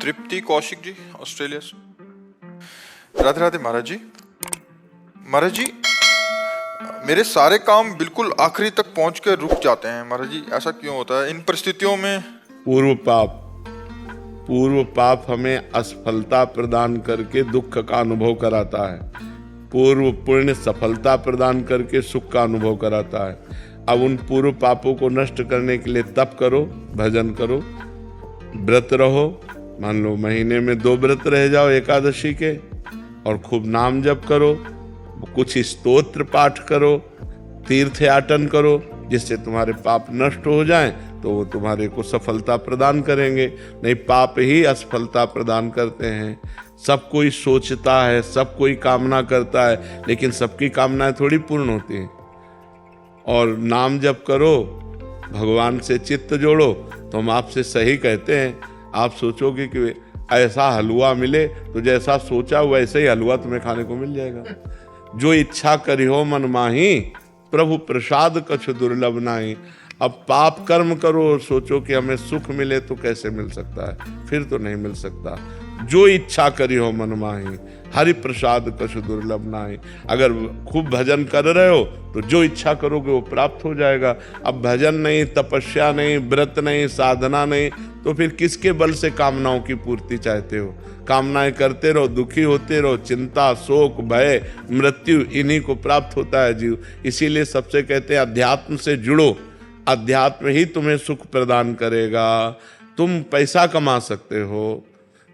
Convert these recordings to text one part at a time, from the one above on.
तृप्ति Kaushik ji, Australia से। राधे राधे महाराज जी। महाराज जी, मेरे सारे काम बिल्कुल आखिरी तक पहुंच कर रुक जाते हैं महाराज जी, ऐसा क्यों होता है इन परिस्थितियों में? पूर्व पाप हमें असफलता प्रदान करके दुख का अनुभव कराता है। पूर्व पुण्य सफलता प्रदान करके सुख का अनुभव कराता है। अब उन पूर्व पापों को नष्ट करने के लिए तप करो, भजन करो, व्रत रहो। मान लो महीने में 2 व्रत रह जाओ एकादशी के, और खूब नाम जप करो, कुछ स्तोत्र पाठ करो, तीर्थ याटन करो, जिससे तुम्हारे पाप नष्ट हो जाएं, तो वो तुम्हारे को सफलता प्रदान करेंगे। नहीं, पाप ही असफलता प्रदान करते हैं। सब कोई सोचता है, सब कोई कामना करता है, लेकिन सबकी कामनाएं थोड़ी पूर्ण होती हैं। और नाम जप करो, भगवान से चित्त जोड़ो, तो हम आपसे सही कहते हैं। आप सोचोगे कि ऐसा हलवा मिले, तो जैसा सोचा वैसे ही हलवा तुम्हें खाने को मिल जाएगा। जो इच्छा करी हो मन माही, प्रभु प्रसाद कछु दुर्लभ नाही। अब पाप कर्म करो, सोचो कि हमें सुख मिले, तो कैसे मिल सकता है? फिर तो नहीं मिल सकता। जो इच्छा करी हो मन माही, हरि प्रसाद कछु दुर्लभ नाही। अगर खूब भजन कर रहे हो तो जो इच्छा करोगे वो प्राप्त हो जाएगा। अब भजन नहीं, तपस्या नहीं, व्रत नहीं, साधना नहीं, तो फिर किसके बल से कामनाओं की पूर्ति चाहते हो? कामनाएं करते रहो, दुखी होते रहो, चिंता, शोक, भय, मृत्यु, इन्हीं को प्राप्त होता है जीव। इसीलिए सबसे कहते हैं अध्यात्म से जुड़ो, अध्यात्म ही तुम्हें सुख प्रदान करेगा। तुम पैसा कमा सकते हो,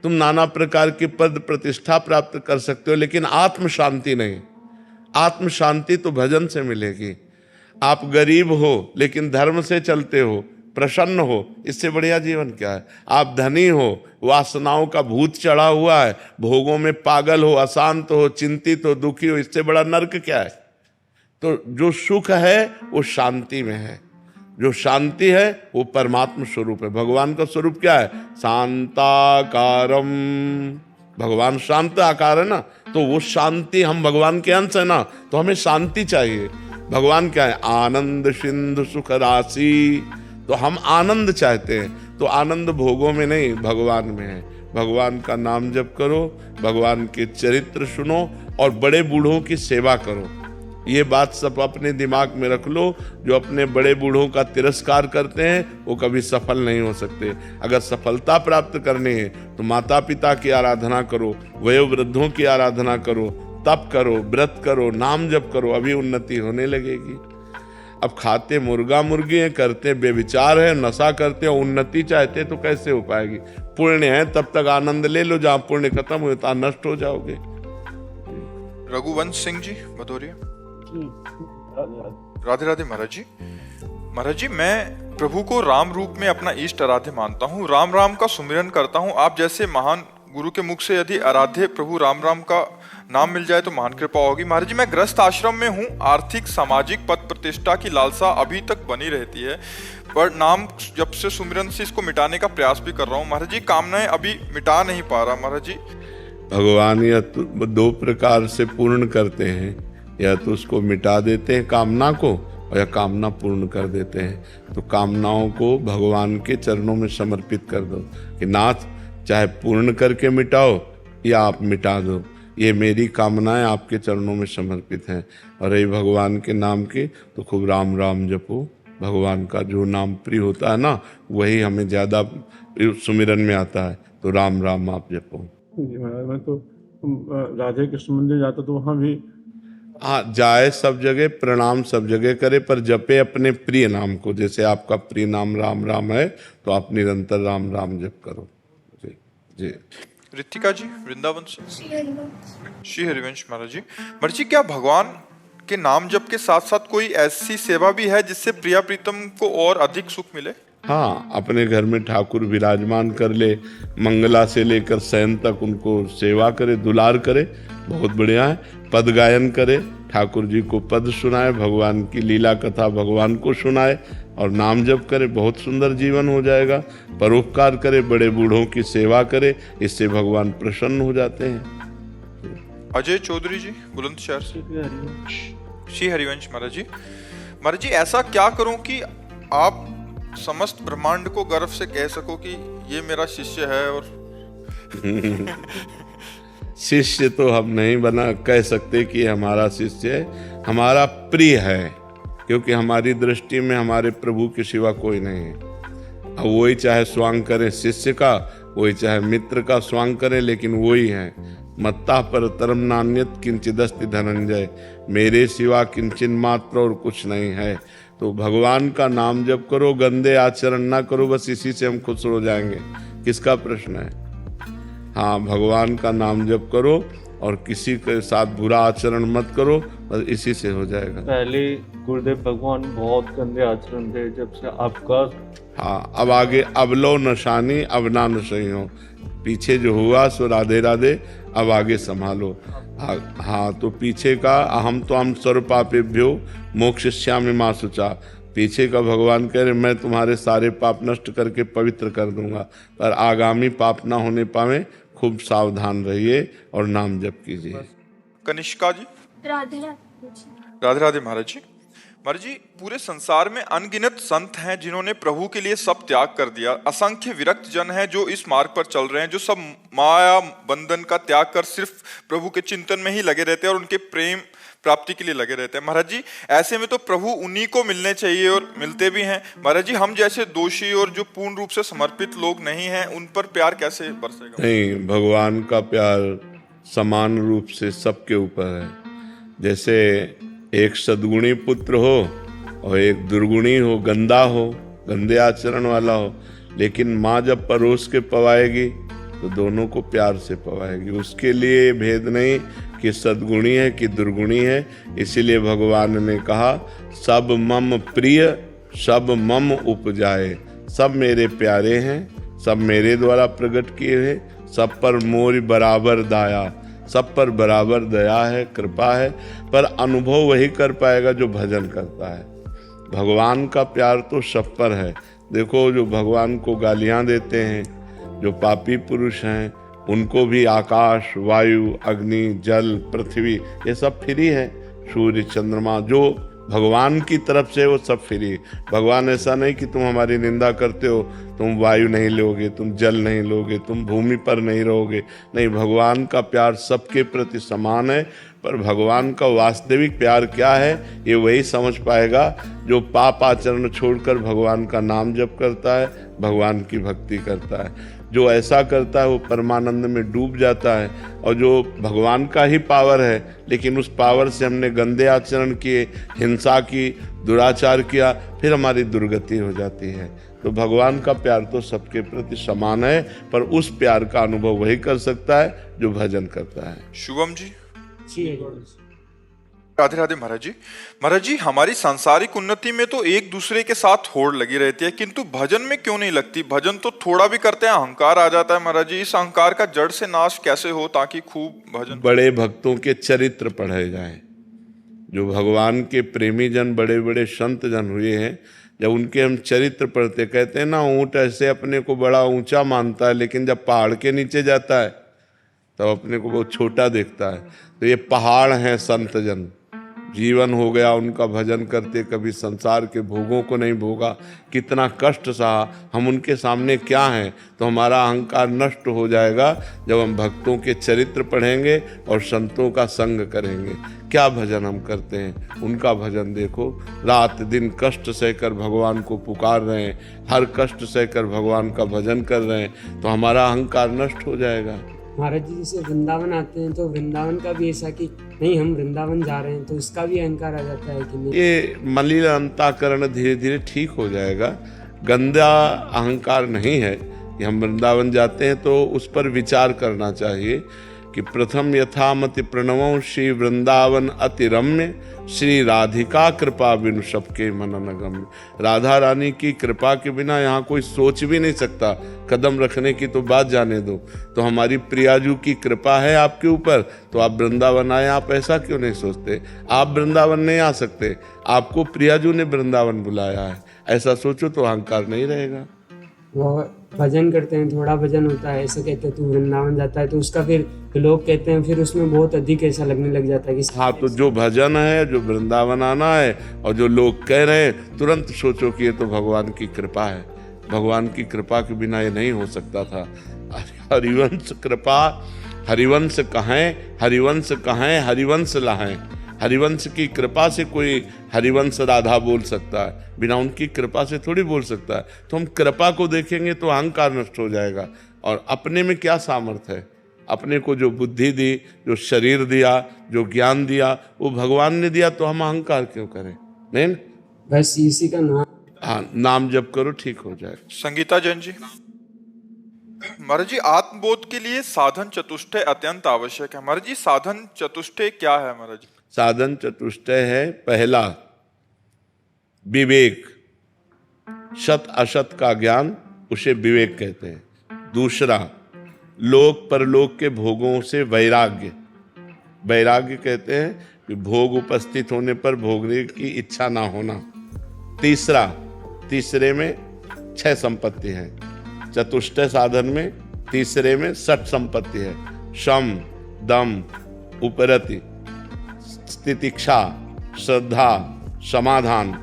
तुम नाना प्रकार की पद प्रतिष्ठा प्राप्त कर सकते हो, लेकिन आत्म शांति नहीं। आत्म शांति तो भजन से मिलेगी। आप गरीब हो लेकिन धर्म से चलते हो, प्रसन्न हो, इससे बढ़िया जीवन क्या है? आप धनी हो, वासनाओं का भूत चढ़ा हुआ है, भोगों में पागल हो, अशांत हो, चिंतित हो, दुखी हो, इससे बड़ा नरक क्या है? तो जो सुख है वो शांति में है। जो शांति है वो परमात्मा स्वरूप है। भगवान का स्वरूप क्या है? शांताकारम। भगवान शांत आकार है ना, तो वो शांति, हम भगवान के अंश है ना, तो हमें शांति चाहिए। भगवान क्या है? आनंद सिंधु सुख राशि। तो हम आनंद चाहते हैं, तो आनंद भोगों में नहीं, भगवान में है। भगवान का नाम जप करो, भगवान के चरित्र सुनो, और बड़े बूढ़ों की सेवा करो। ये बात सब अपने दिमाग में रख लो। जो अपने बड़े बूढ़ों का तिरस्कार करते हैं वो कभी सफल नहीं हो सकते। अगर सफलता प्राप्त करनी है तो माता पिता की आराधना करो, वयोवृद्धों की आराधना करो, तप करो, व्रत करो, नाम जप करो, अभी उन्नति होने लगेगी। अब खाते मुर्गा मुर्गी हैं, करते बेविचार है, नशा करते हो, उन्नति चाहते तो कैसे हो पाएगी? पुण्य है तब तक आनंद ले लो, जहाँ पुण्य खत्म हो तो नष्ट हो जाओगे। रघुवंश सिंह जी, भदौरिया। राधे राधे महाराज जी। महाराज जी, मैं प्रभु को राम रूप में अपना इष्ट आराध्य मानता हूँ, राम राम का सुमिरन करता हूँ। आप जैसे महान गुरु के मुख से यदि आराध्य प्रभु राम राम का नाम मिल जाए तो महान कृपा होगी। महाराज जी, मैं ग्रस्त आश्रम में हूँ, आर्थिक सामाजिक पद प्रतिष्ठा की लालसा अभी तक बनी रहती है, पर नाम जब से सुमिरन से इसको मिटाने का प्रयास भी कर रहा हूँ। महाराज जी, कामनाएं अभी मिटा नहीं पा रहा। महाराज जी, भगवान या तो 2 प्रकार से पूर्ण करते हैं, या तो उसको मिटा देते हैं कामना को, या कामना पूर्ण कर देते हैं। तो कामनाओं को भगवान के चरणों में समर्पित कर दो कि नाथ, चाहे पूर्ण करके मिटाओ या आप मिटा दो, ये मेरी कामनाएं आपके चरणों में समर्पित हैं। और रही भगवान के नाम की, तो खूब राम राम जपो। भगवान का जो नाम प्रिय होता है ना, वही हमें ज़्यादा सुमिरन में आता है, तो राम राम आप जपो। मैं तो राधे कृष्ण मंदिर जाता तो वहाँ भी जाए सब जगह, प्रणाम सब जगह करे, पर जपे अपने प्रिय नाम को। जैसे आपका प्रिय नाम राम राम है, तो आप निरंतर राम राम जप करो। जी जी। रितिका जी, वृंदावन से। श्री हरिवंश महाराज जी। महाराज जी, क्या भगवान के नाम जप के साथ साथ कोई ऐसी सेवा भी है जिससे प्रिया प्रीतम को और अधिक सुख मिले? हाँ, अपने घर में ठाकुर विराजमान कर ले, मंगला से लेकर शयन तक उनको सेवा करे, दुलार करे, बहुत बढ़िया है। पद गायन करे, ठाकुर जी को पद सुनाए, भगवान की लीला कथा भगवान को सुनाए, और नाम जप करे, बहुत सुंदर जीवन हो जाएगा। परोपकार करे, बड़े बूढ़ों की सेवा करे, इससे भगवान प्रसन्न हो जाते हैं। अजय चौधरी जी, बुलंदशहर से। श्री हरिवंश महाराज जी। महाराज जी, ऐसा क्या करूं कि आप समस्त ब्रह्मांड को गर्व से कह सको कि ये मेरा शिष्य है और शिष्य तो हम नहीं बना कह सकते कि हमारा शिष्य है, हमारा प्रिय है, क्योंकि हमारी दृष्टि में हमारे प्रभु के सिवा कोई नहीं है। अब वही चाहे स्वांग करे शिष्य का, वही चाहे मित्र का स्वांग करे, लेकिन वही है। मत्ता पर तरम नान्यत किंचिदस्ति धनंजय, मेरे सिवा किंचन मात्र और कुछ नहीं है। तो भगवान का नाम जप करो, गंदे आचरण ना करो, बस इसी से हम खुश हो जाएंगे। किसका प्रश्न है? हाँ, भगवान का नाम जप करो और किसी के साथ बुरा आचरण मत करो, बस इसी से हो जाएगा। पहले गुरुदेव भगवान बहुत गंदे आचरण थे, जब से आपका हाँ, अब आगे अब लो नशानी अब ना नशई हो, पीछे जो हुआ सो राधे राधे, अब आगे संभालो। हाँ, तो पीछे का अहम तो हम सर्व पापेभ्यो मोक्षयिष्यामि मा शुचा, पीछे का भगवान कह रहे मैं तुम्हारे सारे पाप नष्ट करके पवित्र कर दूंगा, पर आगामी पाप ना होने पावे, खूब सावधान रहिए और नाम जप कीजिए। कनिष्का जी। राधे राधे। राधे राधे महाराज जी। महाराज जी, पूरे संसार में अनगिनत संत हैं जिन्होंने प्रभु के लिए सब त्याग कर दिया। असंख्य विरक्त जन हैं जो इस मार्ग पर चल रहे हैं, जो सब माया बंधन का त्याग कर सिर्फ प्रभु के चिंतन में ही लगे रहते हैं और उनके प्रेम प्राप्ति के लिए लगे रहते हैं। महाराज जी, ऐसे में तो प्रभु उन्हीं को मिलने चाहिए और मिलते भी हैं। महाराज जी, हम जैसे दोषी और जो पूर्ण रूप से समर्पित लोग नहीं हैं, उन पर प्यार कैसे बरसेगा? नहीं, भगवान का प्यार समान रूप से सबके ऊपर है। जैसे एक सद्गुणी पुत्र हो और एक दुर्गुणी हो, गंदा हो, गंदे आचरण वाला हो, लेकिन माँ जब परोस के पवाएगी तो दोनों को प्यार से पवाएगी। उसके लिए भेद नहीं कि सद्गुणी है कि दुर्गुणी है। इसीलिए भगवान ने कहा सब मम प्रिय सब मम उपजाए, सब मेरे प्यारे हैं, सब मेरे द्वारा प्रकट किए हैं, सब पर मोर बराबर दाया, सब पर बराबर दया है, कृपा है। पर अनुभव वही कर पाएगा जो भजन करता है। भगवान का प्यार तो सब पर है। देखो, जो भगवान को गालियां देते हैं, जो पापी पुरुष हैं, उनको भी आकाश, वायु, अग्नि, जल, पृथ्वी ये सब फ्री है। सूर्य, चंद्रमा जो भगवान की तरफ से वो सब फ्री। भगवान ऐसा नहीं कि तुम हमारी निंदा करते हो, तुम वायु नहीं लोगे, तुम जल नहीं लोगे, तुम भूमि पर नहीं रहोगे। नहीं, भगवान का प्यार सबके प्रति समान है। पर भगवान का वास्तविक प्यार क्या है ये वही समझ पाएगा जो पाप आचरण छोड़कर भगवान का नाम जप करता है, भगवान की भक्ति करता है। जो ऐसा करता है वो परमानंद में डूब जाता है। और जो भगवान का ही पावर है, लेकिन उस पावर से हमने गंदे आचरण किए, हिंसा की, दुराचार किया, फिर हमारी दुर्गति हो जाती है। तो भगवान का प्यार तो सबके प्रति समान है, पर उस प्यार का अनुभव वही कर सकता है जो भजन करता है। शुभम जी। राधे राधे महाराज जी। महाराज जी, हमारी सांसारिक उन्नति में तो एक दूसरे के साथ होड़ लगी रहती है, किंतु भजन में क्यों नहीं लगती? भजन तो थोड़ा भी करते हैं अहंकार आ जाता है। महाराज जी, इस अहंकार का जड़ से नाश कैसे हो ताकि खूब भजन? बड़े भक्तों के चरित्र पढ़े जाएं। जो भगवान के प्रेमी जन, बड़े बड़े संत जन हुए हैं, जब उनके हम चरित्र पढ़ते, कहते हैं ना, ऊंट ऐसे अपने को बड़ा ऊंचा मानता है, लेकिन जब पहाड़ के नीचे जाता है तब अपने को बहुत छोटा देखता है। तो ये पहाड़ हैं संत जन। जीवन हो गया उनका भजन करते, कभी संसार के भोगों को नहीं भोगा, कितना कष्ट सहा, हम उनके सामने क्या हैं? तो हमारा अहंकार नष्ट हो जाएगा जब हम भक्तों के चरित्र पढ़ेंगे और संतों का संग करेंगे। क्या भजन हम करते हैं, उनका भजन देखो। रात दिन कष्ट सहकर भगवान को पुकार रहे हैं, हर कष्ट सहकर भगवान का भजन कर रहे हैं, तो हमारा अहंकार नष्ट हो जाएगा। महाराज जी, जैसे वृंदावन आते हैं तो वृंदावन का भी ऐसा कि नहीं हम वृंदावन जा रहे हैं, तो इसका भी अहंकार आ जाता है कि नहीं? ये मलिन अंतःकरण धीरे धीरे ठीक हो जाएगा। गंदा अहंकार नहीं है कि हम वृंदावन जाते हैं, तो उस पर विचार करना चाहिए कि प्रथम यथामति प्रणवों श्री वृंदावन अति रम्य, श्री राधिका कृपा बिनु सबके मनन गम्य। राधा रानी की कृपा के बिना यहाँ कोई सोच भी नहीं सकता, कदम रखने की तो बात जाने दो। तो हमारी प्रियाजू की कृपा है आपके ऊपर, तो आप वृंदावन आए। आप ऐसा क्यों नहीं सोचते? आप वृंदावन नहीं आ सकते, आपको प्रियाजू ने वृंदावन बुलाया है, ऐसा सोचो तो अहंकार नहीं रहेगा। वो भजन करते हैं, थोड़ा भजन होता है, ऐसे कहते हैं तू वृंदावन जाता है, तो उसका फिर लोग कहते हैं फिर उसमें बहुत अधिक ऐसा लगने लग जाता है कि हाँ, तो जो भजन है, जो वृंदावन आना है, और जो लोग कह रहे हैं, तुरंत सोचो कि ये तो भगवान की कृपा है। भगवान की कृपा के बिना ये नहीं हो सकता था। हरिवंश कृपा, हरिवंश कहें, हरिवंश कहें, हरिवंश लाहें। हरिवंश की कृपा से कोई हरिवंश राधा बोल सकता है, बिना उनकी कृपा से थोड़ी बोल सकता है। तो हम कृपा को देखेंगे तो अहंकार नष्ट हो जाएगा। और अपने में क्या सामर्थ्य है? अपने को जो बुद्धि दी, जो शरीर दिया, जो ज्ञान दिया, वो भगवान ने दिया, तो हम अहंकार क्यों करें? नहीं, बस इसी का नाम। हाँ, नाम जप करो, ठीक हो जाएगा। संगीता जैन जी। महाराज जी, आत्मबोध के लिए साधन चतुष्टय अत्यंत आवश्यक है। महाराज जी, साधन चतुष्टय क्या है महाराज जी? साधन चतुष्टय है, पहला विवेक, सत असत का ज्ञान, उसे विवेक कहते हैं। दूसरा लोक परलोक के भोगों से वैराग्य, वैराग्य कहते हैं कि भोग उपस्थित होने पर भोगने की इच्छा ना होना। तीसरा, तीसरे में 6 संपत्ति है, चतुष्टय साधन में तीसरे में 6 संपत्ति है। शम, दम, उपरति, तितिक्षा, श्रद्धा, समाधान,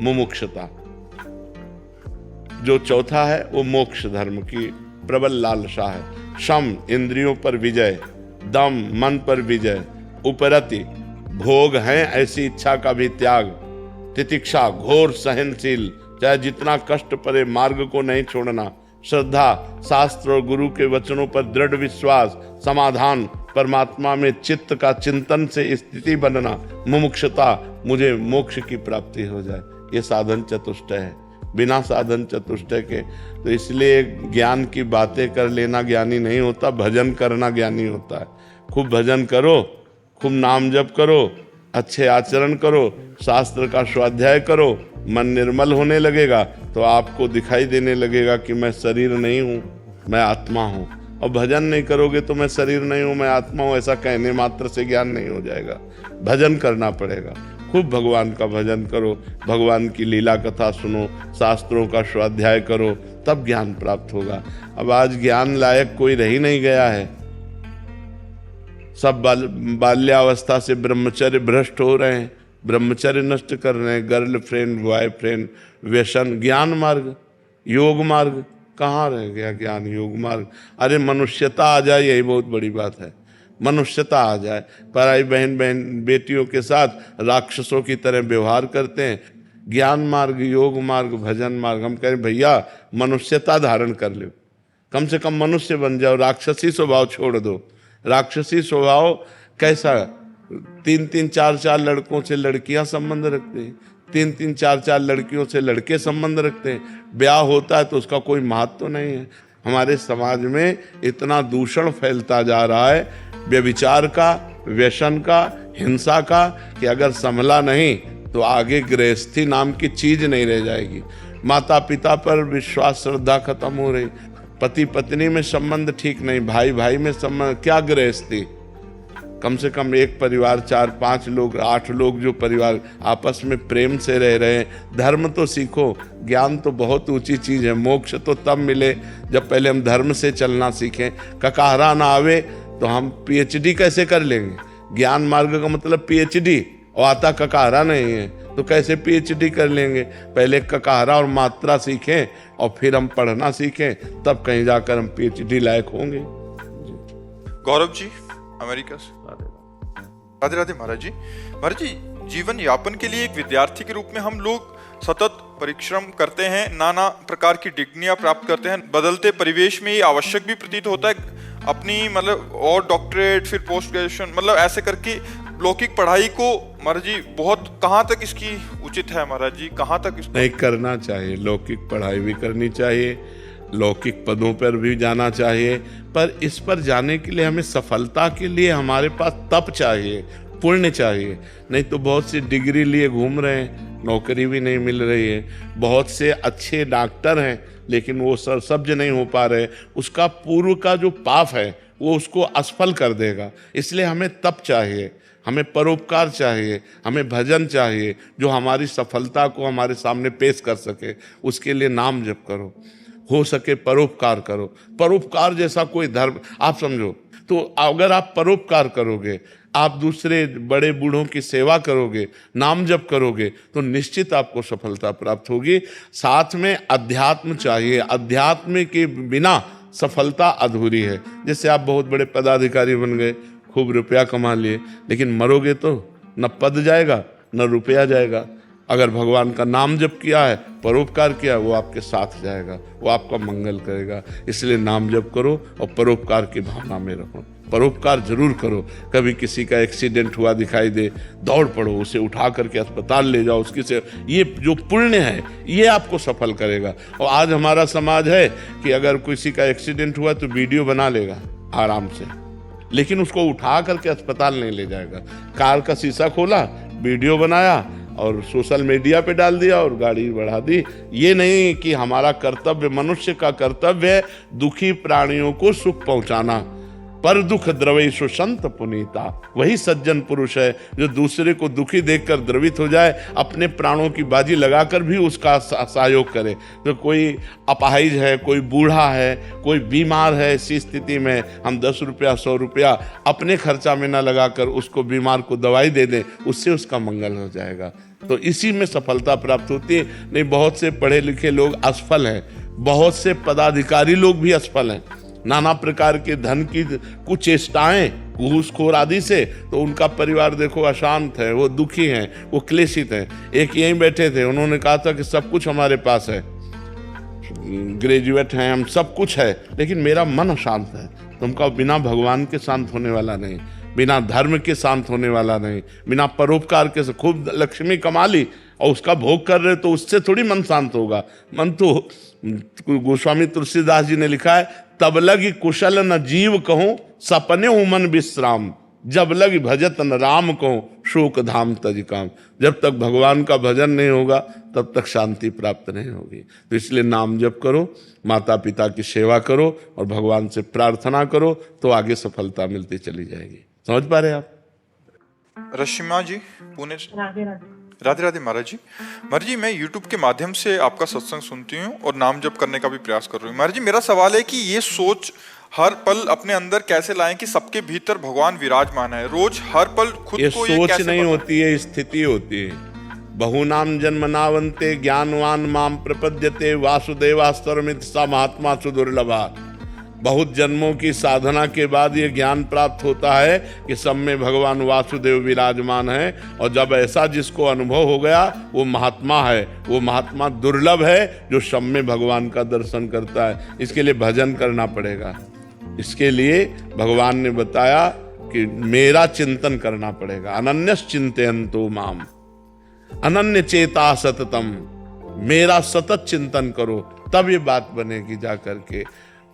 मुमुक्षुता। जो चौथा है वो मोक्ष धर्म की प्रबल लालसा है। शम, इंद्रियों पर विजय, दम, मन पर विजय, उपरति, भोग है ऐसी इच्छा का भी त्याग, तितिक्षा, घोर सहनशील, चाहे जितना कष्ट पड़े मार्ग को नहीं छोड़ना, श्रद्धा, शास्त्र और गुरु के वचनों पर दृढ़ विश्वास, समाधान, परमात्मा में चित्त का चिंतन से स्थिति बनना, मुमुक्षुता, मुझे मोक्ष की प्राप्ति हो जाए। ये साधन चतुष्टय है। बिना साधन चतुष्टय के तो इसलिए ज्ञान की बातें कर लेना ज्ञानी नहीं होता, भजन करना ज्ञानी होता है। खूब भजन करो, खूब नाम जप करो, अच्छे आचरण करो, शास्त्र का स्वाध्याय करो, मन निर्मल होने लगेगा तो आपको दिखाई देने लगेगा कि मैं शरीर नहीं हूँ, मैं आत्मा हूँ। और भजन नहीं करोगे तो मैं शरीर नहीं हूँ, मैं आत्मा हूँ, ऐसा कहने मात्र से ज्ञान नहीं हो जाएगा। भजन करना पड़ेगा। खूब भगवान का भजन करो, भगवान की लीला कथा सुनो, शास्त्रों का स्वाध्याय करो, तब ज्ञान प्राप्त होगा। अब आज ज्ञान लायक कोई रह ही नहीं गया है। सब बाल्यावस्था से ब्रह्मचर्य भ्रष्ट हो रहे हैं, ब्रह्मचर्य नष्ट कर रहे हैं, गर्लफ्रेंड, बॉयफ्रेंड, व्यसन। ज्ञान मार्ग, योग मार्ग कहाँ रह गया? ज्ञान योग मार्ग। अरे मनुष्यता आ जाए, यही बहुत बड़ी बात है। मनुष्यता आ जाए। पराई बहन बेटियों के साथ राक्षसों की तरह व्यवहार करते हैं। ज्ञान मार्ग, योग मार्ग, भजन मार्ग, हम कह रहे भैया मनुष्यता धारण कर लो, कम से कम मनुष्य बन जाओ, राक्षसी स्वभाव छोड़ दो। राक्षसी स्वभाव कैसा? 3-3, 4-4 लड़कों से लड़कियां संबंध रखते हैं, 3-3, 4-4 लड़कियों से लड़के संबंध रखते हैं। ब्याह होता है तो उसका कोई महत्व नहीं है। हमारे समाज में इतना दूषण फैलता जा रहा है, व्यभिचार का, व्यसन का, हिंसा का, कि अगर संभला नहीं तो आगे गृहस्थी नाम की चीज नहीं रह जाएगी। माता पिता पर विश्वास, श्रद्धा खत्म हो रही, पति पत्नी में संबंध ठीक नहीं, भाई भाई में संबंध, क्या गृहस्थी? कम से कम एक परिवार 4-5 लोग, 8 लोग जो परिवार आपस में प्रेम से रह रहे हैं। धर्म तो सीखो, ज्ञान तो बहुत ऊंची चीज है। मोक्ष तो तब मिले जब पहले हम धर्म से चलना सीखें। ककाहरा ना आवे तो हम पीएचडी कैसे कर लेंगे? ज्ञान मार्ग का मतलब पीएचडी, और आता ककाहरा नहीं है तो कैसे पीएचडी कर लेंगे? पहले ककाहरा और मात्रा सीखें और फिर हम पढ़ना सीखें, तब कहीं जाकर हम पीएचडी लायक होंगे। गौरव जी अमेरिका से। राधे राधे महाराज जी। महाराज जी, जीवन यापन के लिए एक विद्यार्थी के रूप में हम लोग सतत परिश्रम करते हैं, नाना प्रकार की डिग्रियां प्राप्त करते हैं। बदलते परिवेश में ये आवश्यक भी प्रतीत होता है अपनी मतलब और डॉक्टरेट, फिर पोस्ट ग्रेजुएशन, मतलब ऐसे करके लौकिक पढ़ाई को महाराज जी बहुत कहाँ तक इसकी उचित है महाराज जी? कहाँ तक इसको नहीं करना चाहिए? लौकिक पढ़ाई भी करनी चाहिए, लौकिक पदों पर भी जाना चाहिए, पर इस पर जाने के लिए हमें सफलता के लिए हमारे पास तप चाहिए, पुण्य चाहिए। नहीं तो बहुत सी डिग्री लिए घूम रहे हैं, नौकरी भी नहीं मिल रही है। बहुत से अच्छे डॉक्टर हैं लेकिन वो सब्ज नहीं हो पा रहे। उसका पूर्व का जो पाप है वो उसको असफल कर देगा। इसलिए हमें तप चाहिए, हमें परोपकार चाहिए, हमें भजन चाहिए जो हमारी सफलता को हमारे सामने पेश कर सके। उसके लिए नाम जप करो, हो सके परोपकार करो। परोपकार जैसा कोई धर्म आप समझो तो अगर आप परोपकार करोगे, आप दूसरे बड़े बूढ़ों की सेवा करोगे, नाम जप करोगे, तो निश्चित आपको सफलता प्राप्त होगी। साथ में अध्यात्म चाहिए। अध्यात्म के बिना सफलता अधूरी है। जैसे आप बहुत बड़े पदाधिकारी बन गए, खूब रुपया कमा लिए, लेकिन मरोगे तो न पद जाएगा न रुपया जाएगा। अगर भगवान का नाम जप किया है, परोपकार किया, वो आपके साथ जाएगा, वो आपका मंगल करेगा। इसलिए नाम जप करो और परोपकार की भावना में रहो। परोपकार जरूर करो। कभी किसी का एक्सीडेंट हुआ दिखाई दे, दौड़ पड़ो, उसे उठा करके अस्पताल ले जाओ, उसकी से ये जो पुण्य है ये आपको सफल करेगा। और आज हमारा समाज है कि अगर किसी का एक्सीडेंट हुआ तो वीडियो बना लेगा आराम से, लेकिन उसको उठा करके अस्पताल नहीं ले जाएगा। कार का शीशा खोला, वीडियो बनाया और सोशल मीडिया पे डाल दिया और गाड़ी बढ़ा दी। ये नहीं कि हमारा कर्तव्य, मनुष्य का कर्तव्य है दुखी प्राणियों को सुख पहुंचाना। पर दुख द्रवेशु संत पुनीता, वही सज्जन पुरुष है जो दूसरे को दुखी देखकर द्रवित हो जाए, अपने प्राणों की बाजी लगाकर भी उसका सहयोग करे। तो कोई अपाहिज है, कोई बूढ़ा है, कोई बीमार है, ऐसी स्थिति में हम 10 रुपया 100 रुपया अपने खर्चा में न लगाकर उसको बीमार को दवाई दे दें, उससे उसका मंगल हो जाएगा। तो इसी में सफलता प्राप्त होती है। नहीं, बहुत से पढ़े लिखे लोग असफल हैं, बहुत से पदाधिकारी लोग भी असफल हैं, नाना प्रकार के धन की कुचेष्टाएं, घूसखोर आदि से, तो उनका परिवार देखो अशांत है, वो दुखी हैं, वो क्लेशित हैं। एक यहीं बैठे थे, उन्होंने कहा था कि सब कुछ हमारे पास है, ग्रेजुएट हैं हम, सब कुछ है, लेकिन मेरा मन अशांत है। तुमका बिना भगवान के शांत होने वाला नहीं, बिना धर्म के शांत होने वाला नहीं, बिना परोपकार के। से खूब लक्ष्मी कमा ली और उसका भोग कर रहे तो उससे थोड़ी मन शांत होगा। मन तो गोस्वामी तुलसीदास जी ने लिखा है, तब लगी कुशल न जीव कहूं सपने मन विश्राम, जब लगी भजत न राम कहूं शोक धाम तज काम। जब तक भगवान का भजन नहीं होगा तब तक शांति प्राप्त नहीं होगी। तो इसलिए नाम जप करो, माता पिता की सेवा करो और भगवान से प्रार्थना करो, तो आगे सफलता मिलती चली जाएगी। समझ पा रहे आप? रश्मिमा जी पुणे से। राधे राधे। राधे राधे महाराज जी। महाराज जी, मैं YouTube के माध्यम से आपका सत्संग सुनती हूँ और नाम जप करने का भी प्रयास कर रही हूँ। महाराज जी, मेरा सवाल है कि ये सोच हर पल अपने अंदर कैसे लाएं कि सबके भीतर भगवान विराजमान है। रोज हर पल खुद ये को सोच कैसे नहीं होती है, स्थिति होती है। बहुनाम जन्मनावन्ते ज्ञानवान माम प्रपद्यते वासुदेवास्तरमित सा महात्मा सुदुर्लभा। बहुत जन्मों की साधना के बाद ये ज्ञान प्राप्त होता है कि सब में भगवान वासुदेव विराजमान है। और जब ऐसा जिसको अनुभव हो गया, वो महात्मा है, वो महात्मा दुर्लभ है जो सब में भगवान का दर्शन करता है। इसके लिए भजन करना पड़ेगा। इसके लिए भगवान ने बताया कि मेरा चिंतन करना पड़ेगा। अनन्यस चिंतयन्तो माम, अनन्य चेता सततम, मेरा सतत चिंतन करो, तब ये बात बनेगी जा करके।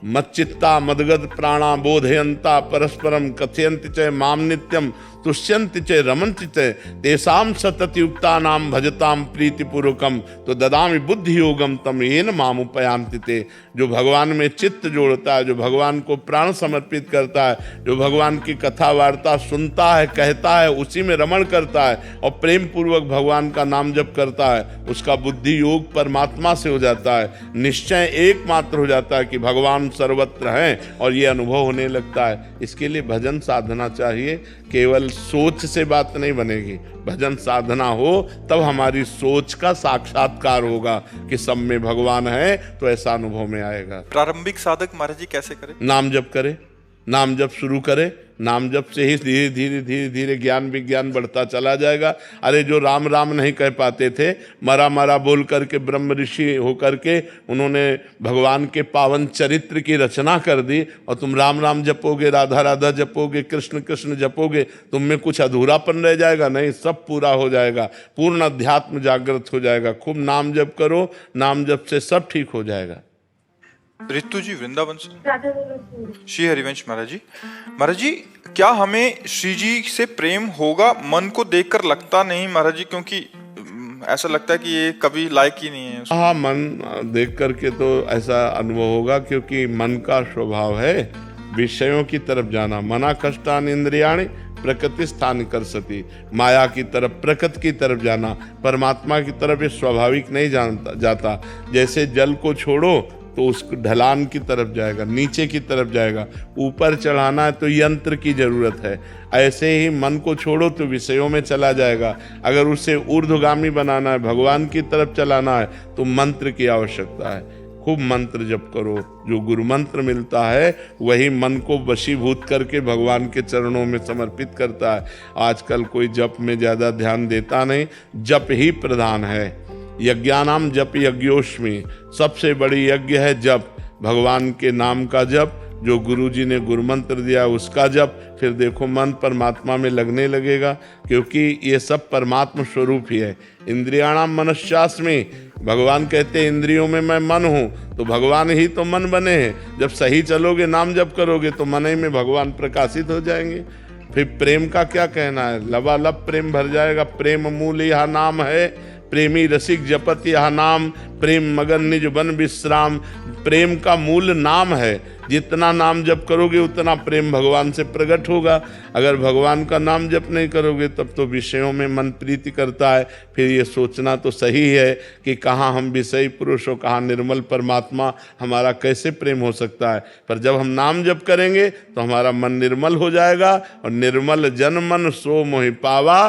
मच्चित्ता मदगद प्राणा बोधयंता परस्परम कथयन्ति च माम नित्यम तुष्यन्ति च रमन्ति च तेषां सततयुक्तानां भजतां प्रीतिपूर्वकम तो ददामि बुद्धि योगम तम येन माम उपयान्ति ते। जो भगवान में चित्त जोड़ता है, जो भगवान को प्राण समर्पित करता है, जो भगवान की कथा वार्ता सुनता है, कहता है, उसी में रमण करता है और प्रेम पूर्वक भगवान का नाम जप करता है, उसका बुद्धि योग परमात्मा से हो जाता है। निश्चय एकमात्र हो जाता है कि भगवान सर्वत्र हैं और ये अनुभव होने लगता है। इसके लिए भजन साधना चाहिए। केवल सोच से बात नहीं बनेगी, भजन साधना हो तब हमारी सोच का साक्षात्कार होगा कि सब में भगवान है, तो ऐसा अनुभव में आएगा। प्रारंभिक साधक महाराज जी कैसे करें? नाम जप करे, नाम जप शुरू करे। नाम जप से ही धीरे धीरे धीरे धीरे ज्ञान विज्ञान बढ़ता चला जाएगा। अरे जो राम राम नहीं कह पाते थे, मरा मरा बोल करके ब्रह्म ऋषि होकर के उन्होंने भगवान के पावन चरित्र की रचना कर दी, और तुम राम राम जपोगे, राधा राधा जपोगे, कृष्ण कृष्ण जपोगे, तुम में कुछ अधूरापन रह जाएगा? नहीं, सब पूरा हो जाएगा, पूर्ण अध्यात्म जागृत हो जाएगा। खूब नाम जप करो, नाम जप से सब ठीक हो जाएगा। रितु जी वृंदावन से। राधे राधे। श्री हरिवंश महाराज जी। महाराज जी, क्या हमें श्री जी से प्रेम होगा? मन को देखकर लगता नहीं महाराज जी, क्योंकि ऐसा लगता है कि ये कभी लायक ही नहीं है। हाँ, मन देख करके तो ऐसा अनुभव होगा, क्योंकि मन का स्वभाव है विषयों की तरफ जाना। मना कष्टान इंद्रियाणि प्रकृति स्थान कर सती, माया की तरफ, प्रकृति की तरफ जाना। परमात्मा की तरफ ये स्वाभाविक नहीं जाता। जैसे जल को छोड़ो तो उस ढलान की तरफ जाएगा, नीचे की तरफ जाएगा। ऊपर चढ़ाना है तो यंत्र की जरूरत है। ऐसे ही मन को छोड़ो तो विषयों में चला जाएगा। अगर उसे ऊर्ध्वगामी बनाना है, भगवान की तरफ चलाना है, तो मंत्र की आवश्यकता है। खूब मंत्र जप करो। जो गुरु मंत्र मिलता है वही मन को वशीभूत करके भगवान के चरणों में समर्पित करता है। आजकल कोई जप में ज़्यादा ध्यान देता नहीं, जप ही प्रधान है। यज्ञानाम जप यज्ञोष्मी, सबसे बड़ी यज्ञ है जप, भगवान के नाम का जप, जो गुरु जी ने गुरु मंत्र दिया उसका जप। फिर देखो मन परमात्मा में लगने लगेगा, क्योंकि ये सब परमात्मा स्वरूप ही है। इंद्रियाणाम मनश्चास्मि, भगवान कहते हैं इंद्रियों में मैं मन हूँ, तो भगवान ही तो मन बने हैं। जब सही चलोगे, नाम जप करोगे, तो मन ही में भगवान प्रकाशित हो जाएंगे। फिर प्रेम का क्या कहना है, लबालब प्रेम भर जाएगा। प्रेम मूल यह नाम है, प्रेमी रसिक जपत यह नाम, प्रेम मगन निज बन विश्राम। प्रेम का मूल नाम है। जितना नाम जप करोगे उतना प्रेम भगवान से प्रकट होगा। अगर भगवान का नाम जप नहीं करोगे तब तो विषयों में मन प्रीति करता है। फिर ये सोचना तो सही है कि कहाँ हम विषयी पुरुष हो, कहाँ निर्मल परमात्मा, हमारा कैसे प्रेम हो सकता है। पर जब हम नाम जप करेंगे तो हमारा मन निर्मल हो जाएगा, और निर्मल जन मन सो मोहि पावा,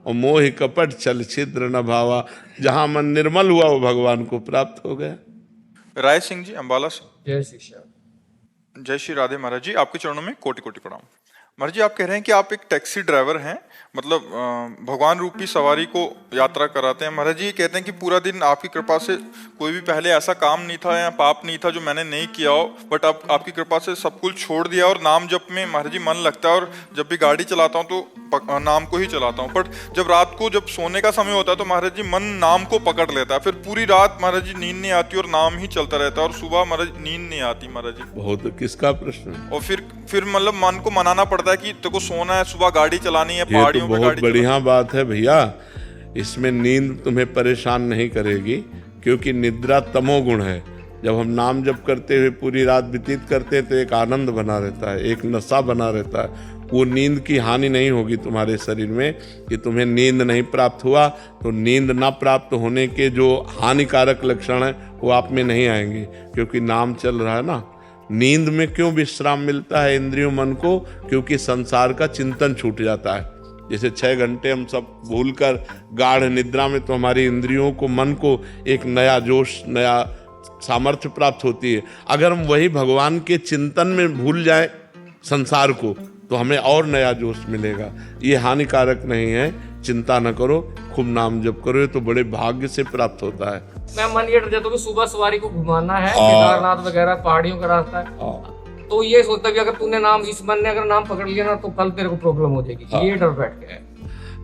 और मोहि कपट छल छिद्र न भावा। जहाँ मन निर्मल हुआ वो भगवान को प्राप्त हो गया। राय सिंह जी अंबाला से। जय शिक्षा। जय श्री राधे महाराज जी, आपके चरणों में कोटि कोटि प्रणाम। महाराज जी, आप कह रहे हैं कि आप एक टैक्सी ड्राइवर हैं, मतलब भगवान रूपी सवारी को यात्रा कराते हैं। महाराज जी कहते हैं कि पूरा दिन आपकी कृपा से कोई भी पहले ऐसा काम नहीं था या पाप नहीं था जो मैंने नहीं किया हो, बट अब आपकी कृपा से सब कुछ छोड़ दिया और नाम जप में महाराज जी मन लगता है। और जब भी गाड़ी चलाता हूँ तो नाम को ही चलाता हूँ, बट जब रात को जब सोने का समय होता है तो महाराज जी मन नाम को पकड़ लेता है। फिर पूरी रात महाराज जी नींद नहीं आती और नाम ही चलता रहता है, और सुबह महाराज नींद नहीं आती महाराज जी। बहुत किसका प्रश्न। और फिर मतलब मन को मनाना पड़ता है कि तेरे को सोना है, सुबह गाड़ी चलानी है, ये पहाड़ियों तो पे बहुत गाड़ी बढ़िया बात है भैया। इसमें नींद तुम्हें परेशान नहीं करेगी, क्योंकि निद्रा तमोगुण है। जब हम नाम जप करते हुए पूरी रात व्यतीत करते हैं तो एक आनंद बना रहता है, एक नशा बना रहता है। वो नींद की हानि नहीं होगी तुम्हारे शरीर में कि तुम्हें नींद नहीं प्राप्त हुआ, तो नींद ना प्राप्त होने के जो हानिकारक लक्षण हैं वो आप में नहीं आएंगे, क्योंकि नाम चल रहा है ना। नींद में क्यों विश्राम मिलता है इंद्रियों मन को, क्योंकि संसार का चिंतन छूट जाता है। जैसे 6 घंटे हम सब भूलकर गाढ़ निद्रा में, तो हमारी इंद्रियों को, मन को एक नया जोश, नया सामर्थ्य प्राप्त होती है। अगर हम वही भगवान के चिंतन में भूल जाएं संसार को, तो हमें और नया जोश मिलेगा। ये हानिकारक नहीं है, चिंता न करो, खूब नाम जप करो, ये तो बड़े भाग्य से प्राप्त होता है। मैं मन ये डर जाता हूँ कि सुबह सवारी को घुमाना है, केदारनाथ वगैरह पहाड़ियों का रास्ता है, तो ये सोचता भी अगर तूने नाम, इस मन ने अगर नाम पकड़ लिया ना तो कल तेरे को प्रॉब्लम हो जाएगी। ये डर बैठ गया है।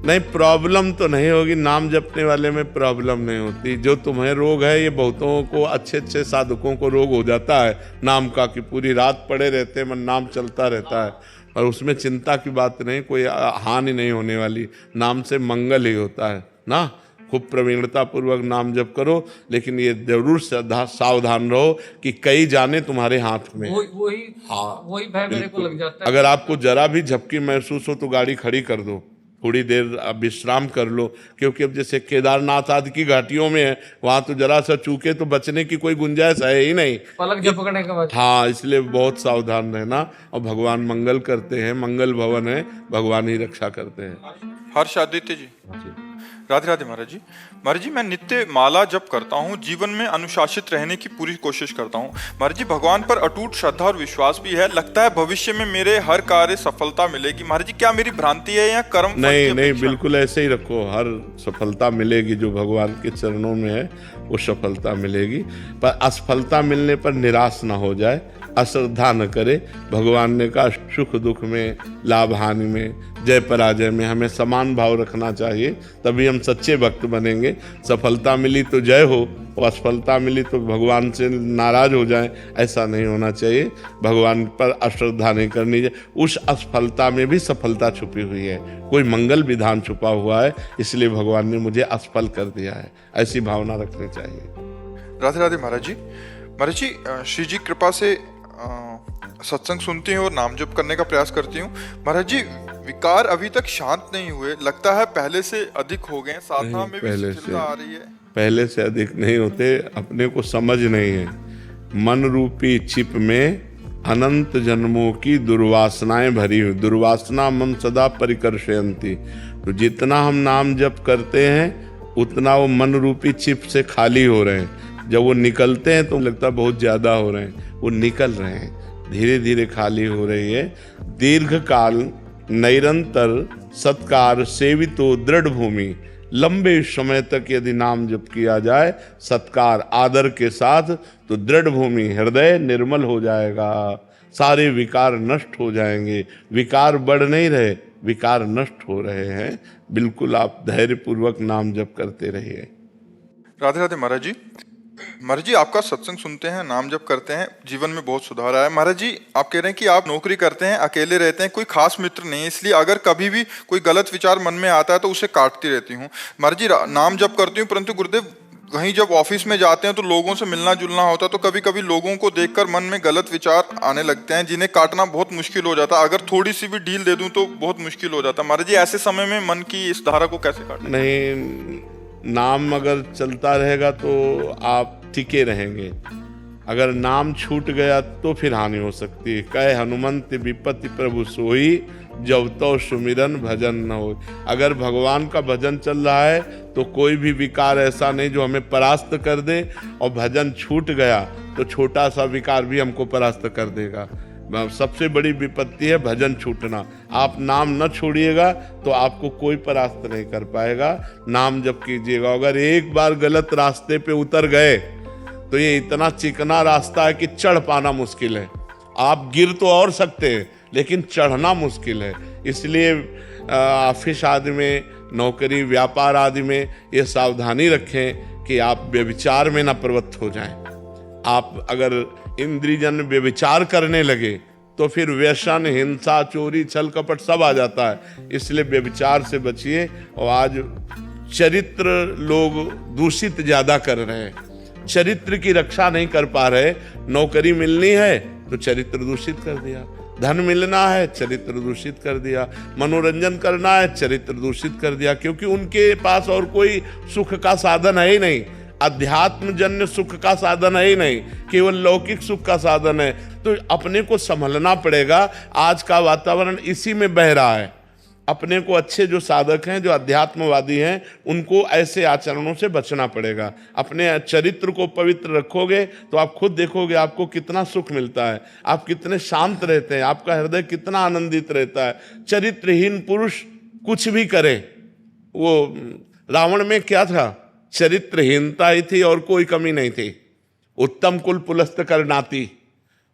नहीं, प्रॉब्लम तो नहीं होगी, नाम जपने वाले में प्रॉब्लम नहीं होती। जो तुम्हें रोग है, ये बहुतों को, अच्छे अच्छे साधकों को रोग हो जाता है नाम का, कि पूरी रात पड़े रहते हैं, मन नाम चलता रहता है, और उसमें चिंता की बात नहीं, कोई हानि नहीं होने वाली। नाम से मंगल ही होता है ना। खूब प्रवीणता पूर्वक नाम जप करो, लेकिन ये जरूर सावधान रहो कि कई जाने तुम्हारे हाथ में। वही भय मेरे को लग जाता है। अगर आपको जरा भी झपकी महसूस हो तो गाड़ी खड़ी कर दो, थोड़ी देर विश्राम कर लो, क्योंकि अब जैसे केदारनाथ आदि की घाटियों में है, वहां तो जरा सा चूके तो बचने की कोई गुंजाइश है ही नहीं, पलक झपकने के बाद। हाँ, इसलिए बहुत सावधान रहना। और भगवान मंगल करते हैं, मंगल भवन है, भगवान ही रक्षा करते हैं। हर्ष आदित्य जी, राधे राधे महाराज जी। महाराज जी, मैं नित्य माला जप करता हूँ, जीवन में अनुशासित रहने की पूरी कोशिश करता हूँ। महाराज जी, भगवान पर अटूट श्रद्धा और विश्वास भी है, लगता है भविष्य में मेरे हर कार्य सफलता मिलेगी। महाराज जी, क्या मेरी भ्रांति है या कर्म? नहीं, बिल्कुल ऐसे ही रखो, हर सफलता मिलेगी। जो भगवान के चरणों में है वो सफलता मिलेगी। पर असफलता मिलने पर निराश ना हो जाए, अश्रद्धा न करे। भगवान ने कहा सुख दुख में, लाभ हानि में, जय पराजय में हमें समान भाव रखना चाहिए, तभी हम सच्चे भक्त बनेंगे। सफलता मिली तो जय हो, और असफलता मिली तो भगवान से नाराज हो जाए, ऐसा नहीं होना चाहिए। भगवान पर अश्रद्धा नहीं करनी चाहिए। उस असफलता में भी सफलता छुपी हुई है, कोई मंगल विधान छुपा हुआ है, इसलिए भगवान ने मुझे असफल कर दिया है, ऐसी भावना रखनी चाहिए। राधे राधे महाराज जी। महाराज जी, श्री जी कृपा से सत्संग सुनती हूँ और नाम जप करने का प्रयास करती हूँ। महाराज जी, विकार अभी तक शांत नहीं हुए, लगता है पहले से अधिक हो गए, साधना में भी शिथिलता आ रही है। पहले से अधिक नहीं होते, अपने को समझ नहीं है। मन रूपी छिप में अनंत जन्मों की दुर्वासनाएं भरी हुई, दुर्वासना मन सदा परिकर्षयन्ति। तो जितना हम नाम जप करते हैं उतना वो मन रूपी छिप से खाली हो रहे हैं। जब वो निकलते हैं तो लगता है बहुत ज्यादा हो रहे हैं, वो निकल रहे हैं, धीरे धीरे खाली हो रही है। दीर्घ काल निरंतर सत्कार सेवितो दृढ़ भूमि, लंबे समय तक यदि नाम जप किया जाए सत्कार आदर के साथ, तो दृढ़ भूमि हृदय निर्मल हो जाएगा, सारे विकार नष्ट हो जाएंगे। विकार बढ़ नहीं रहे, विकार नष्ट हो रहे हैं। बिल्कुल आप धैर्य पूर्वक नाम जप करते रहिए। राधे राधे महाराज जी। महाराज जी, आपका सत्संग सुनते हैं, नाम जप करते हैं, जीवन में बहुत सुधार आया। महाराज जी, आप कह रहे हैं कि आप नौकरी करते हैं, अकेले रहते हैं, कोई खास मित्र नहीं है, इसलिए अगर कभी भी कोई गलत विचार मन में आता है तो उसे काटती रहती हूँ। महाराज जी, नाम जप करती हूँ, परंतु गुरुदेव कहीं जब ऑफिस में जाते हैं तो लोगों से मिलना जुलना होता है, तो कभी कभी लोगों को देखकर मन में गलत विचार आने लगते हैं, जिन्हें काटना बहुत मुश्किल हो जाता है। अगर थोड़ी सी भी ढील दे दूं तो बहुत मुश्किल हो जाता है। महाराज जी, ऐसे समय में मन की इस धारा को कैसे काटें? नहीं, नाम अगर चलता रहेगा तो आप टिके रहेंगे। अगर नाम छूट गया तो फिर हानि हो सकती है। कहे हनुमंत विपत्ति प्रभु सोई, जब तो सुमिरन भजन न हो। अगर भगवान का भजन चल रहा है तो कोई भी विकार ऐसा नहीं जो हमें परास्त कर दे, और भजन छूट गया तो छोटा सा विकार भी हमको परास्त कर देगा। सबसे बड़ी विपत्ति है भजन छूटना। आप नाम न छोड़िएगा तो आपको कोई परास्त नहीं कर पाएगा। नाम जप कीजिएगा। अगर एक बार गलत रास्ते पे उतर गए तो ये इतना चिकना रास्ता है कि चढ़ पाना मुश्किल है। आप गिर तो और सकते हैं लेकिन चढ़ना मुश्किल है। इसलिए ऑफिस आदि में, नौकरी व्यापार आदि में ये सावधानी रखें कि आप व्यभिचार में न प्रवृत्त हो जाएं। आप अगर इंद्रियजन व्यभिचार करने लगे तो फिर व्यसन, हिंसा, चोरी, छल कपट सब आ जाता है। इसलिए व्यभिचार से बचिए। और आज चरित्र लोग दूषित ज्यादा कर रहे हैं, चरित्र की रक्षा नहीं कर पा रहे। नौकरी मिलनी है तो चरित्र दूषित कर दिया, धन मिलना है चरित्र दूषित कर दिया, मनोरंजन करना है चरित्र दूषित कर दिया, क्योंकि उनके पास और कोई सुख का साधन है ही नहीं। अध्यात्म जन्य सुख का साधन है ही नहीं, केवल लौकिक सुख का साधन है। तो अपने को संभलना पड़ेगा। आज का वातावरण इसी में बह रहा है। अपने को अच्छे जो साधक हैं, जो अध्यात्मवादी हैं, उनको ऐसे आचरणों से बचना पड़ेगा। अपने चरित्र को पवित्र रखोगे तो आप खुद देखोगे आपको कितना सुख मिलता है, आप कितने शांत रहते हैं, आपका हृदय कितना आनंदित रहता है। चरित्रहीन पुरुष कुछ भी करे। वो रावण में क्या था? चरित्रहीनता ही थी और कोई कमी नहीं थी। उत्तम कुल पुलस्त करनाती,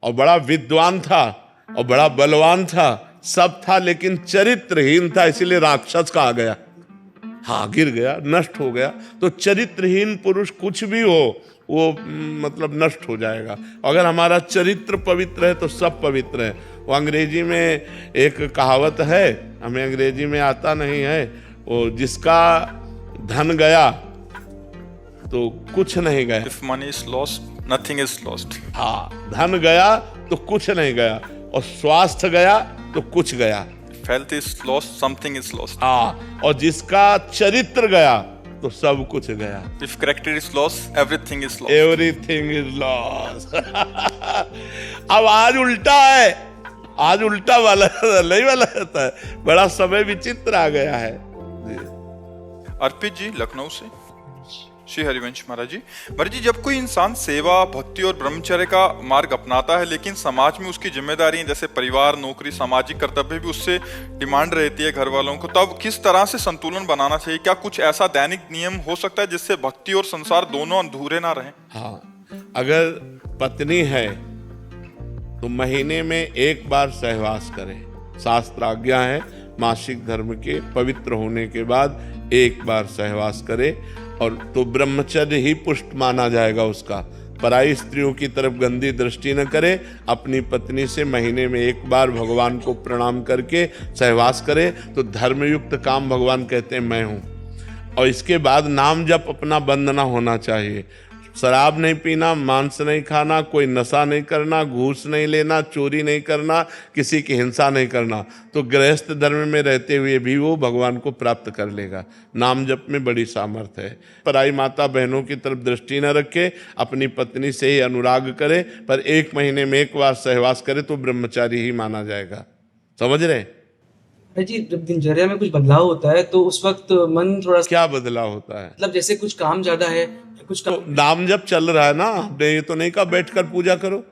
और बड़ा विद्वान था और बड़ा बलवान था, सब था, लेकिन चरित्रहीन था, इसीलिए राक्षस कहा गया। हाँ, गिर गया, नष्ट हो गया। तो चरित्रहीन पुरुष कुछ भी हो वो मतलब नष्ट हो जाएगा। अगर हमारा चरित्र पवित्र है तो सब पवित्र है। वो अंग्रेजी में एक कहावत है, हमें अंग्रेजी में आता नहीं है, वो जिसका धन गया तो कुछ नहीं गया। If money is lost, nothing is lost. हाँ, धन गया तो कुछ नहीं गया, और स्वास्थ्य गया तो कुछ गया। If health is lost, something is lost. हाँ, और जिसका चरित्र गया तो सब कुछ गया। If character is lost, everything is lost. Everything is lost. अब आज उल्टा है, आज उल्टा वाला नहीं वाला रहता है। बड़ा समय विचित्र आ गया है। अर्पित जी लखनऊ से। श्री हरिवंश महाराज जी। महाराज जी, जब कोई इंसान सेवा, भक्ति और ब्रह्मचर्य का मार्ग अपनाता है, लेकिन समाज में उसकी जिम्मेदारी जैसे परिवार, नौकरी, सामाजिक कर्तव्य भी उससे डिमांड रहती है घर वालों को, तब किस तरह से संतुलन बनाना चाहिए? क्या कुछ ऐसा दैनिक नियम हो सकता है जिससे भक्ति और संसार दोनों अधूरे ना रहें? हाँ, अगर पत्नी है तो महीने में एक बार सहवास करे। शास्त्र आज्ञा है मासिक धर्म के पवित्र होने के बाद एक बार सहवास करे, और तो ब्रह्मचर्य ही पुष्ट माना जाएगा उसका। पराई स्त्रियों की तरफ गंदी दृष्टि न करे। अपनी पत्नी से महीने में एक बार भगवान को प्रणाम करके सहवास करे तो धर्मयुक्त काम भगवान कहते हैं मैं हूँ। और इसके बाद नाम जप अपना बंद ना होना चाहिए। शराब नहीं पीना, मांस नहीं खाना, कोई नशा नहीं करना, घूस नहीं लेना, चोरी नहीं करना, किसी की हिंसा नहीं करना, तो गृहस्थ धर्म में रहते हुए भी वो भगवान को प्राप्त कर लेगा। नाम जप में बड़ी सामर्थ्य है। पराई माता बहनों की तरफ दृष्टि न रखे, अपनी पत्नी से ही अनुराग करे, पर एक महीने में एक बार सहवास करे तो ब्रह्मचारी ही माना जाएगा। समझ रहे? भाई जी, जब दिनचर्या में कुछ बदलाव होता है तो उस वक्त मन थोड़ा सा, क्या बदलाव होता है? मतलब जैसे कुछ काम ज्यादा है, कुछ तो काम, नाम जब चल रहा है ना, हमने ये तो नहीं कहा बैठ कर पूजा करो।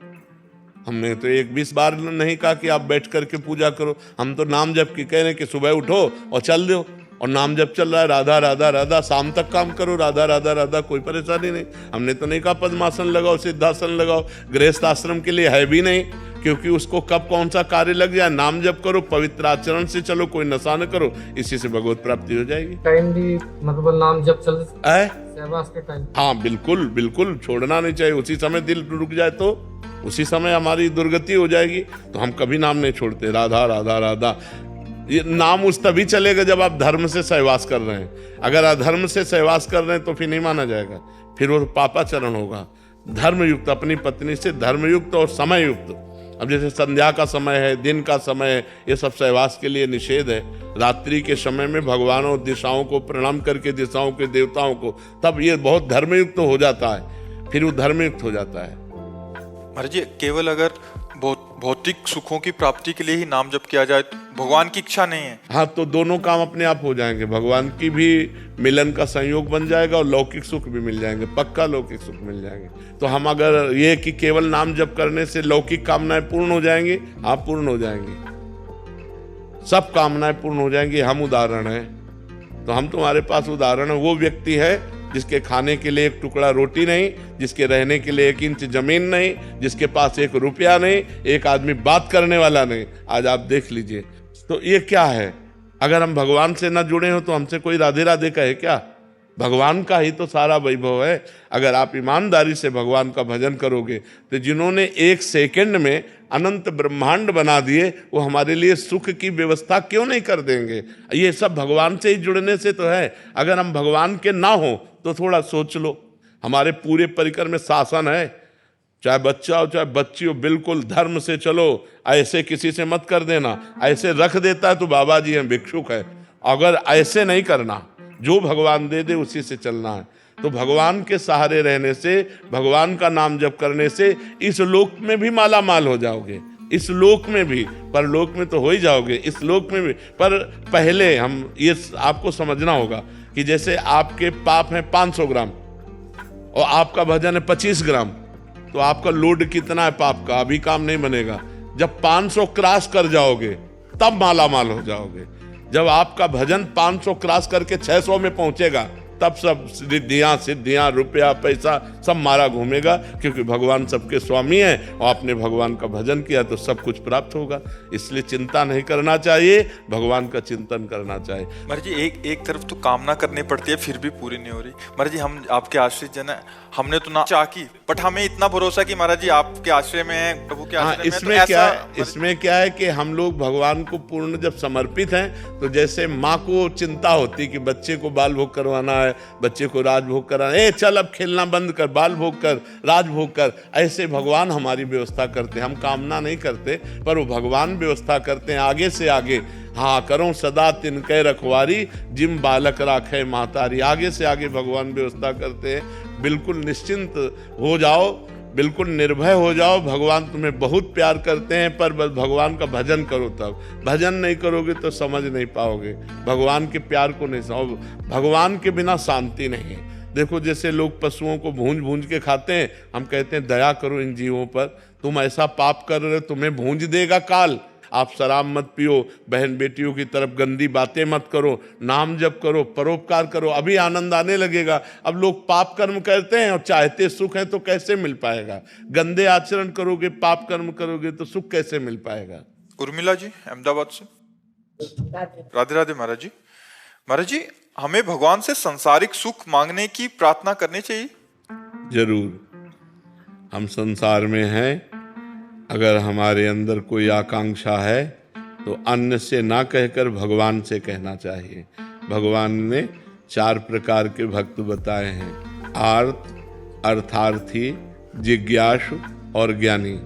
हमने तो 20 बार नहीं कहा कि आप बैठ करके पूजा करो। हम तो नाम जप की कह रहे हैं कि सुबह उठो और चल दो, और नाम जब चल रहा है राधा राधा राधा, शाम तक काम करो राधा राधा राधा, कोई परेशानी नहीं। हमने तो नहीं कहा पद्मासन लगाओ, सिद्धासन लगाओ, गृहस्थ आश्रम के लिए है भी नहीं, क्योंकि उसको कब कौन सा कार्य लग जाए। नाम जप करो, पवित्र आचरण से चलो, कोई नशा न करो, इसी से भगवत प्राप्ति हो जाएगी। टाइम भी मतलब नाम जब चल है सहवास के टाइम, हाँ बिल्कुल बिल्कुल, छोड़ना नहीं चाहिए। उसी समय दिल रुक जाए तो उसी समय हमारी दुर्गति हो जाएगी। तो हम कभी नाम नहीं छोड़ते, राधा राधा राधा। ये नाम उस तभी चलेगा जब आप धर्म से सहवास कर रहे हैं। अगर अधर्म से सहवास कर रहे हैं तो फिर नहीं माना जाएगा, फिर वो पापाचरण होगा। धर्मयुक्त, अपनी पत्नी से धर्मयुक्त और समयुक्त। अब जैसे संध्या का समय है, दिन का समय है, ये सब सहवास के लिए निषेध है। रात्रि के समय में भगवान और दिशाओं को प्रणाम करके, दिशाओं के देवताओं को, तब ये बहुत धर्मयुक्त हो जाता है, फिर वो धर्मयुक्त हो जाता है। महाराज जी, केवल अगर भौतिक सुखों की प्राप्ति के लिए ही नाम जप किया जाए तो भगवान की इच्छा नहीं है। हाँ, तो दोनों काम अपने आप हो जाएंगे। भगवान की भी मिलन का संयोग बन जाएगा और लौकिक सुख भी मिल जाएंगे, पक्का लौकिक सुख मिल जाएंगे। तो हम अगर ये कि केवल नाम जप करने से लौकिक कामनाएं पूर्ण हो जाएंगी, हाँ पूर्ण हो जाएंगी, सब कामनाएं पूर्ण हो जाएंगी। हम उदाहरण है, तो हम तुम्हारे पास उदाहरण है। वो व्यक्ति है जिसके खाने के लिए एक टुकड़ा रोटी नहीं, जिसके रहने के लिए 1 इंच जमीन नहीं, जिसके पास 1 रुपया नहीं, एक आदमी बात करने वाला नहीं। आज आप देख लीजिए, तो ये क्या है? अगर हम भगवान से न जुड़े हो तो हमसे कोई राधे राधे कहे क्या? भगवान का ही तो सारा वैभव है। अगर आप ईमानदारी से भगवान का भजन करोगे तो जिन्होंने 1 सेकंड में अनंत ब्रह्मांड बना दिए, वो हमारे लिए सुख की व्यवस्था क्यों नहीं कर देंगे? ये सब भगवान से ही जुड़ने से तो है। अगर हम भगवान के ना हो तो थोड़ा सोच लो, हमारे पूरे परिकर में शासन है, चाहे बच्चा हो चाहे बच्ची हो, बिल्कुल धर्म से चलो, ऐसे किसी से मत कर देना। ऐसे रख देता है तो बाबा जी हैं, भिक्षुक है। अगर ऐसे नहीं करना, जो भगवान दे दे उसी से चलना है। तो भगवान के सहारे रहने से, भगवान का नाम जप करने से इस लोक में भी माला माल हो जाओगे, इस लोक में भी, परलोक में तो हो ही जाओगे, इस लोक में भी। पर पहले हम ये आपको समझना होगा कि जैसे आपके पाप हैं 500 ग्राम और आपका भजन है 25 ग्राम, तो आपका लोड कितना है पाप का? अभी काम नहीं बनेगा। जब 500 क्रॉस कर जाओगे तब माला माल हो जाओगे। जब आपका भजन 500 क्रॉस करके 600 में पहुंचेगा, तब सब सिद्धियां रुपया पैसा सब मारा घूमेगा, क्योंकि भगवान सबके स्वामी हैं और आपने भगवान का भजन किया तो सब कुछ प्राप्त होगा। इसलिए चिंता नहीं करना चाहिए, भगवान का चिंतन करना चाहिए। महाराज जी, एक तरफ तो कामना करनी पड़ती है, फिर भी पूरी नहीं हो रही। महाराज जी, हम आपके आश्रित जन है, हमने तो ना चाह की, बट हमें इतना भरोसा कि महाराज जी आपके आश्रय में है, प्रभु के आश्रय में है। इसमें क्या है कि हम लोग भगवान को पूर्ण जब समर्पित हैं, तो जैसे माँ को चिंता होती कि बच्चे को बाल भोग करवाना है, बच्चे को राजभोग कराना है, चल अब खेलना बंद कर, बाल भोग कर, राजभोग कर, ऐसे भगवान हमारी व्यवस्था करते हैं। हम कामना नहीं करते, पर वो भगवान व्यवस्था करते हैं आगे से आगे। हाँ, करो सदा तिनके रखवारी, जिम बालक राखे महतारी। आगे से आगे भगवान व्यवस्था करते हैं। बिल्कुल निश्चिंत हो जाओ, बिल्कुल निर्भय हो जाओ। भगवान तुम्हें बहुत प्यार करते हैं, पर बस भगवान का भजन करो। तब भजन नहीं करोगे तो समझ नहीं पाओगे, भगवान के प्यार को नहीं समझ। भगवान के बिना शांति नहीं है। देखो, जैसे लोग पशुओं को भूंज भूंज के खाते हैं, हम कहते हैं दया करो इन जीवों पर, तुम ऐसा पाप कर रहे हो, तुम्हें भूंज देगा काल। आप शराब मत पियो, बहन बेटियों की तरफ गंदी बातें मत करो, नाम जप करो, परोपकार करो, अभी आनंद आने लगेगा। अब लोग पाप कर्म करते हैं और चाहते सुख है, तो कैसे मिल पाएगा? गंदे आचरण करोगे, पाप कर्म करोगे तो सुख कैसे मिल पाएगा? उर्मिला जी अहमदाबाद से। राधे राधे महाराज जी। महाराज जी, हमें भगवान से संसारिक सुख मांगने की प्रार्थना करनी चाहिए? जरूर। हम संसार में हैं, अगर हमारे अंदर कोई आकांक्षा है तो अन्य से ना कहकर भगवान से कहना चाहिए। भगवान ने 4 प्रकार के भक्त बताए हैं, आर्त, अर्थार्थी, जिज्ञासु और ज्ञानी।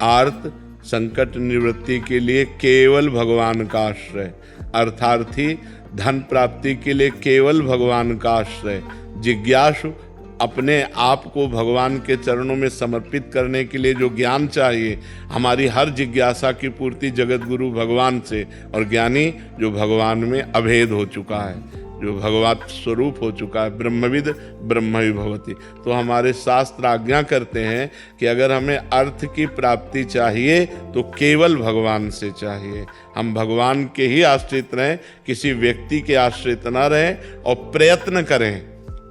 आर्त, संकट निवृत्ति के लिए केवल भगवान का आश्रय। अर्थार्थी, धन प्राप्ति के लिए केवल भगवान का आश्रय। जिज्ञासु, अपने आप को भगवान के चरणों में समर्पित करने के लिए जो ज्ञान चाहिए, हमारी हर जिज्ञासा की पूर्ति जगत गुरु भगवान से, और ज्ञानी जो भगवान में अभेद हो चुका है, जो भगवत स्वरूप हो चुका है, ब्रह्मविद ब्रह्म भवति। तो हमारे शास्त्र आज्ञा करते हैं कि अगर हमें अर्थ की प्राप्ति चाहिए तो केवल भगवान से चाहिए। हम भगवान के ही आश्रित रहें, किसी व्यक्ति के आश्रित न रहें, और प्रयत्न करें,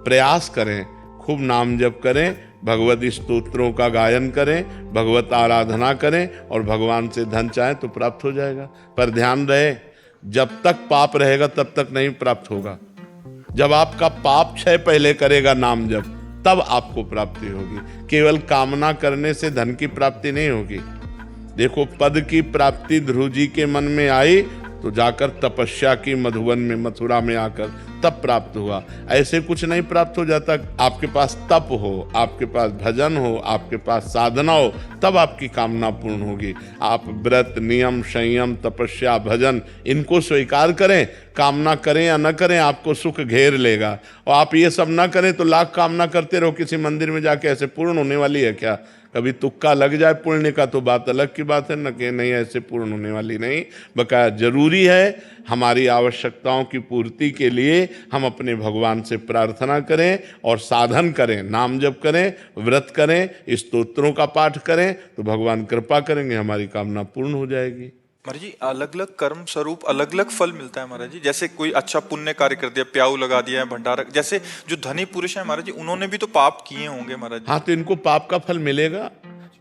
प्रयास करें, खूब नाम जप करें, भगवत स्तोत्रों का गायन करें, भगवत आराधना करें, और भगवान से धन चाहें तो प्राप्त हो जाएगा। पर ध्यान रहे, जब तक पाप रहेगा तब तक नहीं प्राप्त होगा। जब आपका पाप क्षय पहले करेगा नाम जप, तब आपको प्राप्ति होगी। केवल कामना करने से धन की प्राप्ति नहीं होगी। देखो, पद की प्राप्ति ध्रुव जी के मन में आई तो जाकर तपस्या की मधुवन में, मथुरा में आकर तब प्राप्त हुआ। ऐसे कुछ नहीं प्राप्त हो जाता। आपके पास तप हो, आपके पास भजन हो, आपके पास साधना हो, तब आपकी कामना पूर्ण होगी। आप व्रत, नियम, संयम, तपस्या, भजन इनको स्वीकार करें, कामना करें या न करें, आपको सुख घेर लेगा। और आप ये सब ना करें तो लाख कामना करते रहो, किसी मंदिर में जाके ऐसे पूर्ण होने वाली है क्या? कभी तुक्का लग जाए पुण्य का तो बात अलग की बात है, न कि नहीं ऐसे पूर्ण होने वाली नहीं। बकाया जरूरी है हमारी आवश्यकताओं की पूर्ति के लिए हम अपने भगवान से प्रार्थना करें और साधन करें, नाम जप करें, व्रत करें, स्तोत्रों का पाठ करें, तो भगवान कृपा करेंगे, हमारी कामना पूर्ण हो जाएगी। महाराज जी, अलग अलग कर्म स्वरूप अलग अलग फल मिलता है महाराज जी। जैसे कोई अच्छा पुण्य कार्य कर दिया, प्याऊ लगा दिया है, भंडारा, जैसे जो धनी पुरुष है महाराज जी, उन्होंने भी तो पाप किए होंगे महाराज जी। हाँ, तो इनको पाप का फल मिलेगा।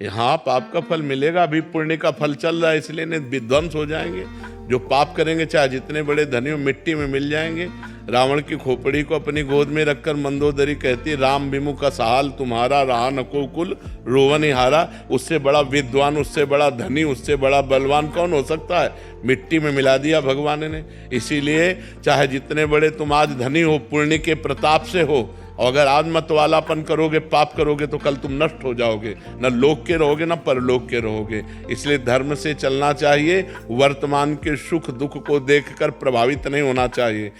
हाँ, पाप का फल मिलेगा। अभी पुण्य का फल चल रहा है, इसलिए नहीं विध्वंस हो जाएंगे। जो पाप करेंगे चाहे जितने बड़े धनी हो, मिट्टी में मिल जाएंगे। रावण की खोपड़ी को अपनी गोद में रखकर मंदोदरी कहती, राम विमुख सहाल तुम्हारा, रहा नको कुल रोवन हारा। उससे बड़ा विद्वान, उससे बड़ा धनी, उससे बड़ा बलवान कौन हो सकता है? मिट्टी में मिला दिया भगवान ने। इसीलिए चाहे जितने बड़े तुम आज धनी हो, पुण्य के प्रताप से हो, और अगर आज मतवालापन करोगे, पाप करोगे, तो कल तुम नष्ट हो जाओगे। न लोक के रहोगे न परलोक के रहोगे। इसलिए धर्म से चलना चाहिए। वर्तमान के सुख दुख को देखकर प्रभावित नहीं होना चाहिए।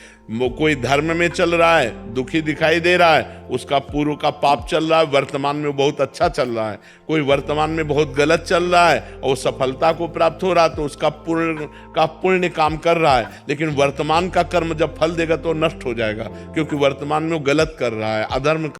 कोई धर्म में चल रहा है, दुखी दिखाई दे रहा है, उसका पूर्व का पाप चल रहा है, वर्तमान में बहुत अच्छा चल रहा है। कोई वर्तमान में बहुत गलत चल रहा है और सफलता को प्राप्त हो रहा है, तो उसका पुण्य काम कर रहा है, लेकिन वर्तमान का कर्म जब फल देगा तो नष्ट हो जाएगा, क्योंकि वर्तमान में वो गलत कर रहा है, अधर्म